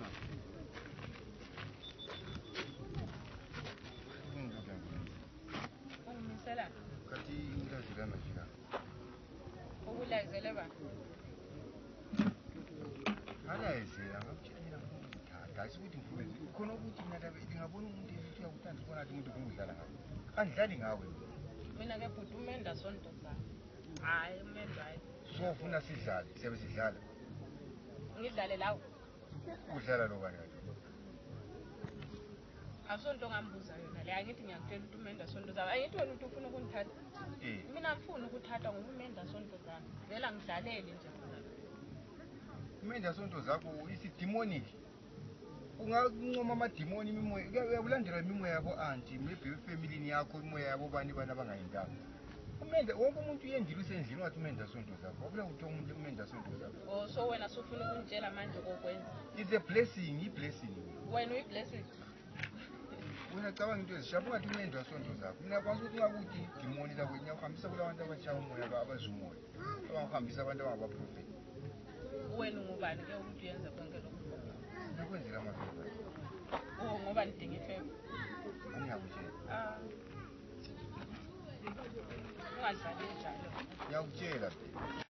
sana. Ungimisela Kati ngilazila mafika. ukulazele ba Alazela ngakutshela ngokuthatha asukuthi ngifumene. Khona ukuthi mina ngabona umuntu esuthi uyakuthanda ubona ukuthi umuntu ungidlala ngawe. Angidlali ngawe. mina ke bhuti umenda sonto zami hayi umenda hayi So ufuna sidlale, siyabe sidlala. ngidlale lawo Udlala lo bani kanti? asonto ngambuza yona le angithi ngiyakutshela ukuthi umenda sonto zami angithi wena ukuthi ufuna ukungithatha mina ngifuna ukuthatha ngoba umenda sonto zami vela ngidlalele nje khona Umenda sonto zakho isidemonic. Ungancoma amademoni imimoya. Uyakulandela imimoya yabo anti maybe family yakho imimoya yabo bani abangayindanga. Umenda wonke umuntu uyendile usendlini wathi umenda sonto zakho. Wabula ukuthi umuntu umenda sonto zakho. oh so wena sufuna ukungitshela manje kokwenza It's a blessing, i-blessing. wena uyiblessing Wena cabanga into ezishabu ungathi umenda sonto zakho. Mina kwazi ukuthi ngakuthi idemoni lakho ngiyakuhambisa kulabantu abashaya umoya abazumoya. Abangahambisa abantu abangabaprofeti. wena ngubani ke ukuthi uyenze konke lokho Nakwenzela amafeva. oh ngoba nidinga ifeva Angiyakutshela. ungadlali njalo Ngiyakutshela.